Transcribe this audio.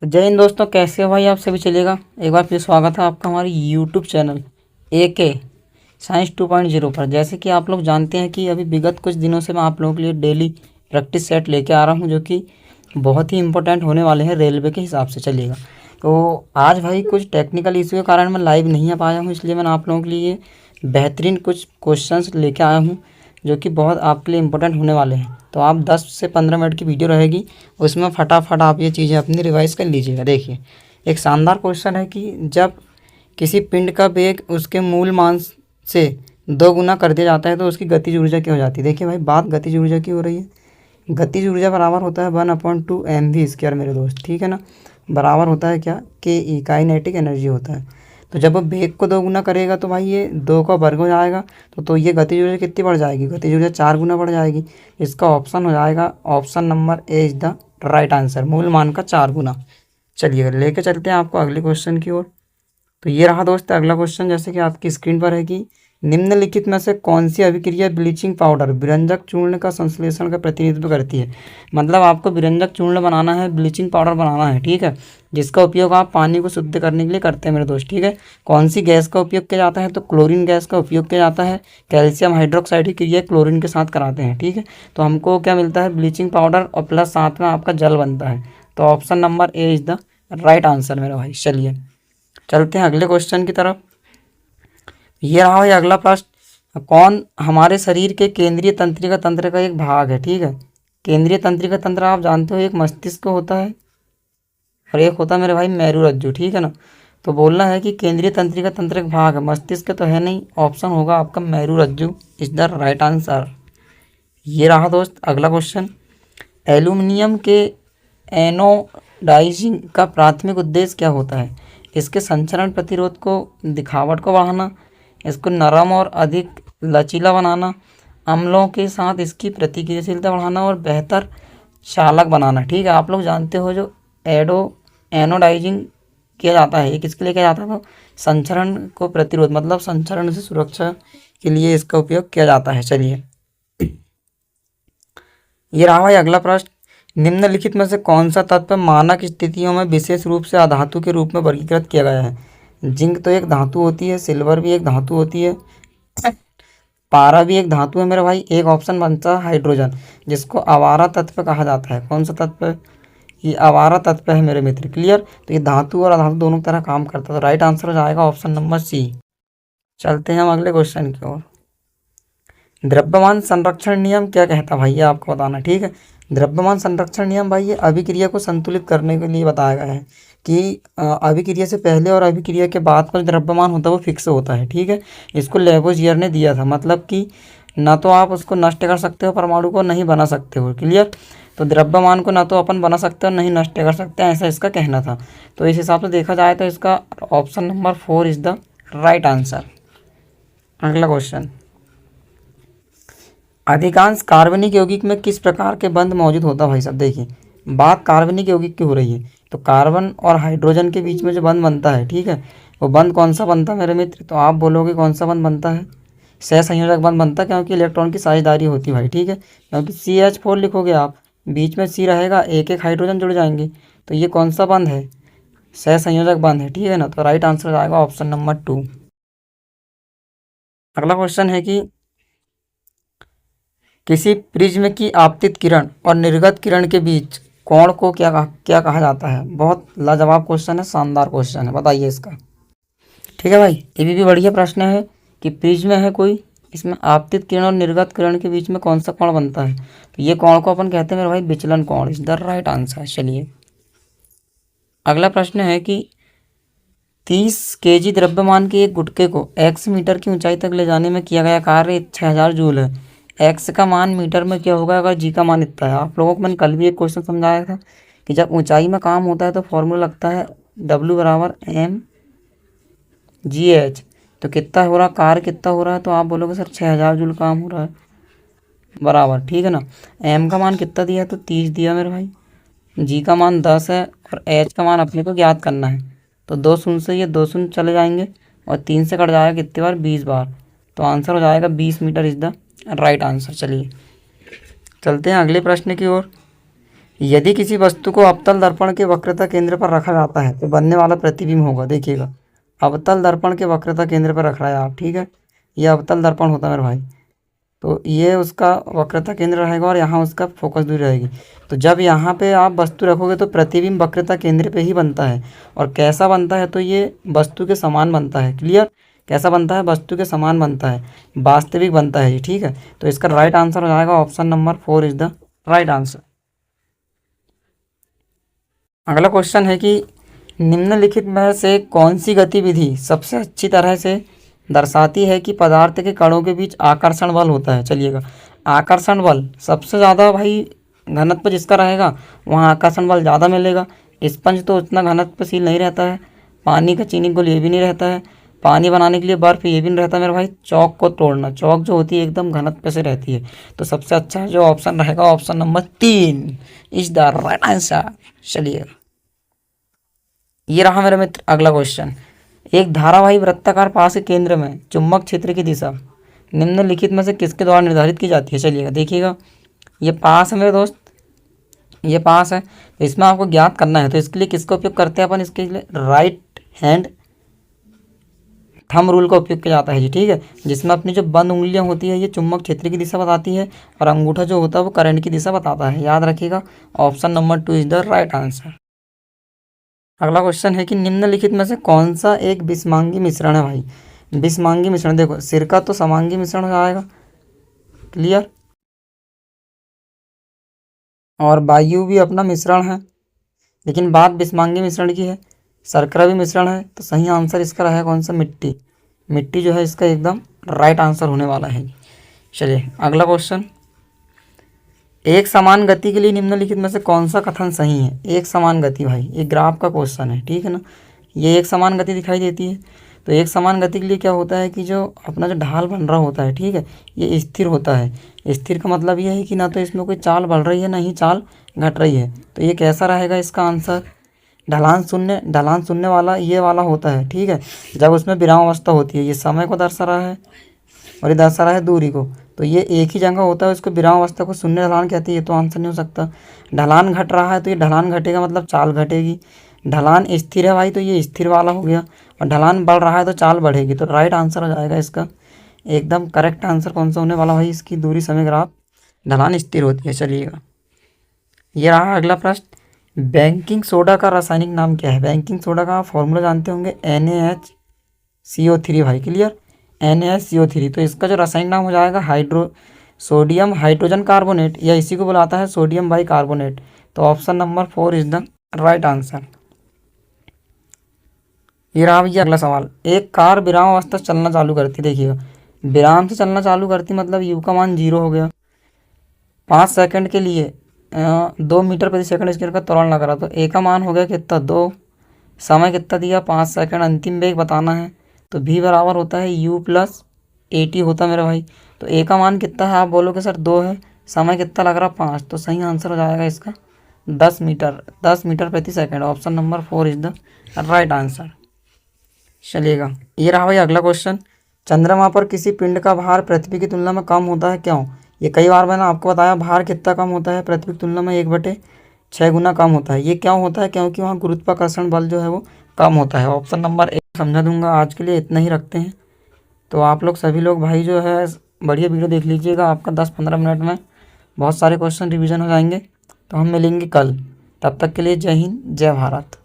तो जय हिंद दोस्तों, कैसे हो भाई आप सभी। चलेगा एक बार फिर स्वागत है आपका हमारे यूट्यूब चैनल AK साइंस 2.0 पर। जैसे कि आप लोग जानते हैं कि अभी विगत कुछ दिनों से मैं आप लोगों के लिए डेली प्रैक्टिस सेट लेके आ रहा हूं, जो कि बहुत ही इंपॉर्टेंट होने वाले हैं रेलवे के हिसाब से। चलिएगा, तो आज भाई कुछ टेक्निकल इशू के कारण मैं लाइव नहीं आ पाया हूँ, इसलिए मैंने आप लोगों के लिए बेहतरीन कुछ क्वेश्चंस लेके आया हूँ जो कि बहुत आपके लिए इम्पोर्टेंट होने वाले हैं। तो आप 10 से 15 मिनट की वीडियो रहेगी, उसमें फटाफट आप ये चीज़ें अपनी रिवाइज कर लीजिएगा। देखिए, एक शानदार क्वेश्चन है कि जब किसी पिंड का वेग उसके मूल मान से 2 गुना कर दिया जाता है तो उसकी गतिज ऊर्जा क्या हो जाती है। देखिए भाई, बात गतिज ऊर्जा की हो रही है। गतिज ऊर्जा बराबर होता है 1/2 mv² मेरे दोस्त, ठीक है ना। बराबर होता है क्या, के काइनेटिक एनर्जी होता है। तो जब वो वेग को 2 गुना करेगा तो भाई ये 2 का वर्ग हो जाएगा, तो ये गतिज ऊर्जा कितनी बढ़ जाएगी, गतिज ऊर्जा 4 गुना बढ़ जाएगी। इसका ऑप्शन हो जाएगा, option number A is the right answer, मूल मान का 4 गुना। चलिए लेके चलते हैं आपको अगले क्वेश्चन की ओर। तो ये रहा दोस्त अगला क्वेश्चन, जैसे कि आपकी स्क्रीन पर है कि निम्नलिखित में से कौन सी अभिक्रिया ब्लीचिंग पाउडर विरंजक चूर्ण का संश्लेषण का प्रतिनिधित्व करती है। मतलब आपको विरंजक चूर्ण बनाना है, ब्लीचिंग पाउडर बनाना है, ठीक है, जिसका उपयोग आप पानी को शुद्ध करने के लिए करते हैं मेरे दोस्त, ठीक है। कौन सी गैस का उपयोग किया जाता है, तो क्लोरीन गैस का उपयोग किया जाता है। कैल्शियम हाइड्रोक्साइड की क्रिया क्लोरीन के साथ कराते हैं, ठीक है। तो हमको क्या मिलता है, ब्लीचिंग पाउडर और प्लस साथ में आपका जल बनता है। तो option number A is the right answer मेरा भाई। चलिए चलते हैं अगले क्वेश्चन की तरफ। ये रहा भाई अगला प्रश्न, कौन हमारे शरीर के केंद्रीय तंत्रिका तंत्र का एक भाग है, ठीक है। केंद्रीय तंत्रिका तंत्र आप जानते हो, एक मस्तिष्क होता है और एक होता है मेरे भाई मेरुरज्जु, ठीक है ना। तो बोलना है कि केंद्रीय तंत्रिका तंत्र का भाग है, मस्तिष्क तो है नहीं, ऑप्शन होगा आपका मेरुरज्जु इज द राइट आंसर। ये रहा दोस्त अगला क्वेश्चन, एल्यूमिनियम के एनोडाइजिंग का प्राथमिक उद्देश्य क्या होता है। इसके संचरण प्रतिरोध को, दिखावट को बढ़ाना, इसको नरम और अधिक लचीला बनाना, अम्लों के साथ इसकी प्रतिक्रियाशीलता बढ़ाना और बेहतर चालक बनाना, ठीक है। आप लोग जानते हो जो एनोडाइजिंग किया जाता है, ये किसके लिए किया जाता है, तो संचरण को प्रतिरोध मतलब संचरण से सुरक्षा के लिए इसका उपयोग किया जाता है। चलिए ये रहा भाई अगला प्रश्न, निम्नलिखित में से कौन सा तत्व मानक स्थितियों में विशेष रूप से अधातु के रूप में वर्गीकृत किया गया है। जिंक तो एक धातु होती है, सिल्वर भी एक धातु होती है, पारा भी एक धातु है मेरा भाई। एक ऑप्शन बनता है हाइड्रोजन, जिसको आवारा तत्व कहा जाता है। कौन सा तत्व है, ये आवारा तत्व है मेरे मित्र। क्लियर, तो ये धातु और अधातु दोनों तरह काम करता है। तो राइट आंसर हो जाएगा ऑप्शन नंबर सी। चलते हैं हम अगले क्वेश्चन की ओर। द्रव्यमान संरक्षण नियम क्या कहता है भाई, ये आपको बताना, ठीक है। द्रव्यमान संरक्षण नियम भाई ये अभिक्रिया को संतुलित करने के लिए बताया गया है कि अभिक्रिया से पहले और अभिक्रिया के बाद का जो द्रव्यमान होता है वो फिक्स होता है, ठीक है। इसको लेवोजियर ने दिया था, मतलब कि ना तो आप उसको नष्ट कर सकते हो, परमाणु को नहीं बना सकते हो। क्लियर, तो द्रव्यमान को ना तो अपन बना सकते हो नहीं नष्ट कर सकते हैं, ऐसा इसका कहना था। तो इस हिसाब से देखा जाए तो इसका option number 4 is the right answer. अगला क्वेश्चन, अधिकांश कार्बनिक यौगिक में किस प्रकार के बंध मौजूद होता है भाई साहब। देखिए, बात कार्बनिक यौगिक की हो रही है, तो कार्बन और हाइड्रोजन के बीच में जो बंध बनता है, ठीक है, वो बंध कौन सा बनता है मेरे मित्र। तो आप बोलोगे कौन सा बंध बनता है, सहसंयोजक बंध बनता है, क्योंकि इलेक्ट्रॉन की साझेदारी होती है भाई, ठीक है। क्योंकि CH4 लिखोगे आप, बीच में C रहेगा, एक एक हाइड्रोजन जुड़ जाएंगे, तो ये कौन सा बंध है, सहसंयोजक बंध है, ठीक है ना। तो राइट आंसर आएगा ऑप्शन नंबर 2। अगला क्वेश्चन है कि किसी प्रिज्म की आपतित किरण और निर्गत किरण के बीच कोण को क्या कहा जाता है। बहुत लाजवाब क्वेश्चन है, शानदार क्वेश्चन है, बताइए इसका, ठीक है भाई। ये भी बढ़िया प्रश्न है कि प्रिज्म है कोई, इसमें आपतित किरण और निर्गत किरण के बीच में कौन सा कोण बनता है। तो ये कोण को अपन कहते हैं मेरे भाई विचलन कोण इज द राइट आंसर। चलिए अगला प्रश्न है कि 30 kg द्रव्यमान के एक गुटके को x मीटर की ऊंचाई तक ले जाने में किया गया कार्य 6000 जूल है। x का मान मीटर में क्या होगा अगर g का मान इतना है। आप लोगों को मैंने कल भी एक क्वेश्चन समझाया था कि जब ऊंचाई में काम होता है तो फॉर्मूला लगता है W बराबर mgh। तो कितना हो रहा, कार्य कितना हो रहा है, तो आप बोलोगे सर 6000 जूल काम हो रहा है, बराबर, ठीक है ना। m का मान कितना दिया है, तो 30 दिया मेरे भाई, g का मान 10 है और h का मान अपने को ज्ञात करना है। तो 2 शून्य से ये 2 शून्य चले जाएंगे और 3 से कट जाएगा कितनी बार, 20 बार। तो आंसर हो जाएगा 20 metre is the right answer. चलिए चलते हैं अगले प्रश्न की ओर। यदि किसी वस्तु को अवतल दर्पण के वक्रता केंद्र पर रखा जाता है तो बनने वाला प्रतिबिंब होगा, देखिएगा, अवतल दर्पण के वक्रता केंद्र पर रख रहा है आप, ठीक है, ये अवतल दर्पण होता है मेरे भाई, तो ये उसका वक्रता केंद्र रहेगा और यहाँ उसका फोकस दूरी रहेगी। तो जब यहाँ पे आप वस्तु रखोगे तो प्रतिबिंब वक्रता केंद्र पे ही बनता है। और कैसा बनता है, तो ये वस्तु के समान बनता है। क्लियर, कैसा बनता है, वस्तु के समान बनता है, वास्तविक बनता है ये, ठीक है। तो इसका राइट आंसर हो जाएगा option number 4 is the right answer. अगला क्वेश्चन है कि निम्नलिखित में से कौन सी गतिविधि सबसे अच्छी तरह से दर्शाती है कि पदार्थ के कणों के बीच आकर्षण बल होता है। चलिएगा, आकर्षण बल सबसे ज़्यादा भाई घनत्व जिसका रहेगा वहाँ आकर्षण बल ज़्यादा मिलेगा। स्पंज तो उतना घनत्वशील नहीं रहता है, पानी का चीनी घोल ये भी नहीं रहता है, पानी बनाने के लिए बर्फ़ ये भी नहीं रहता मेरे भाई। चौक को तोड़ना, चौक जो होती है एकदम घनत्व से रहती है। तो सबसे अच्छा जो ऑप्शन रहेगा option number 3 is the right answer. चलिए, ये रहा मेरे मित्र अगला क्वेश्चन। एक धारावाही वृत्ताकार पास के केंद्र में चुंबक क्षेत्र की दिशा निम्नलिखित में से किसके द्वारा निर्धारित की जाती है। चलिएगा, देखिएगा, ये पास है मेरे दोस्त, ये पास है, तो इसमें आपको ज्ञात करना है। तो इसके लिए किसका उपयोग करते हैं अपन, इसके लिए राइट हैंड थंब रूल का उपयोग किया जाता है जी, ठीक है, जिसमें अपनी जो बंद उंगलियां होती है ये चुंबक क्षेत्र की दिशा बताती है और अंगूठा जो होता है वो करंट की दिशा बताता है। याद रखिएगा, option number 2 is the right answer. अगला क्वेश्चन है कि निम्नलिखित में से कौन सा एक विषमांगी मिश्रण है भाई। विषमांगी मिश्रण, देखो सिरका तो समांगी मिश्रण हो जाएगा, क्लियर, और वायु भी अपना मिश्रण है, लेकिन बात विषमांगी मिश्रण की है। शर्करा भी मिश्रण है, तो सही आंसर इसका रहेगा कौन सा, मिट्टी। मिट्टी जो है इसका एकदम राइट आंसर होने वाला है। चलिए अगला क्वेश्चन, एक समान गति के लिए निम्नलिखित में से कौन सा कथन सही है। एक समान गति भाई, ये ग्राफ का क्वेश्चन है, ठीक है ना, ये एक समान गति दिखाई देती है। तो एक समान गति के लिए क्या होता है कि जो अपना जो ढाल बन रहा होता है, ठीक है, ये स्थिर होता है। स्थिर का मतलब ये है कि ना तो इसमें कोई चाल बढ़ रही है ना ही चाल घट रही है। तो ये कैसा रहेगा इसका आंसर, ढलान शून्य वाला ये वाला होता है, ठीक है, जब उसमें विराम अवस्था होती है। ये समय को दर्शा रहा है और ये दर्शा रहा है दूरी को, तो ये एक ही जगह होता है, उसको विराम अवस्था को शून्य ढलान कहती है, तो आंसर नहीं हो सकता। ढलान घट रहा है तो ये ढलान घटेगा मतलब चाल घटेगी। ढलान स्थिर है भाई, तो ये स्थिर वाला हो गया, और ढलान बढ़ रहा है तो चाल बढ़ेगी। तो राइट आंसर हो जाएगा इसका एकदम करेक्ट आंसर कौन सा होने वाला भाई, इसकी दूरी समय ग्राफ ढलान स्थिर होती है। चलिएगा, ये रहा अगला प्रश्न, बेकिंग सोडा का रासायनिक नाम क्या है। बेकिंग सोडा का आप फॉर्मूला जानते होंगे, NaHCO3 भाई, क्लियर, NaCO3। तो इसका जो रासायनिक नाम हो जाएगा सोडियम हाइड्रोजन कार्बोनेट, या इसी को बुलाता है सोडियम बाइकार्बोनेट। तो option number 4 is the right answer. ये रहा भैया अगला सवाल, एक कार विराम अवस्था चलना चालू करती, देखिएगा, विराम से चलना चालू करती मतलब यू का मान 0 हो गया, 5 सेकंड के लिए 2 मीटर प्रति सेकंड स्केल का त्वरण लग रहा, तो ए का मान हो गया कितना 2, समय कितना दिया 5 सेकंड, अंतिम वेग बताना है, तो भी बराबर होता है U + AT होता है मेरा भाई। तो ए का मान कितना है, आप बोलोगे सर 2 है, समय कितना लग रहा 5, तो सही आंसर हो जाएगा इसका 10 मीटर प्रति second. Option number 4 is the right answer. चलिएगा, ये रहा भाई अगला क्वेश्चन, चंद्रमा पर किसी पिंड का भार पृथ्वी की तुलना में कम होता है, क्यों। ये कई बार मैंने आपको बताया, भार कितना कम होता है पृथ्वी की तुलना में, 1/6 गुना कम होता है। ये क्यों होता है, क्योंकि वहाँ गुरुत्वाकर्षण बल जो है वो कम होता है। ऑप्शन नंबर 1 समझा दूंगा, आज के लिए इतना ही रखते हैं। तो आप लोग सभी लोग भाई जो है बढ़िया वीडियो देख लीजिएगा, आपका 10-15 मिनट में बहुत सारे क्वेश्चन रिवीजन हो जाएंगे। तो हम मिलेंगे कल, तब तक के लिए जय हिंद जय भारत।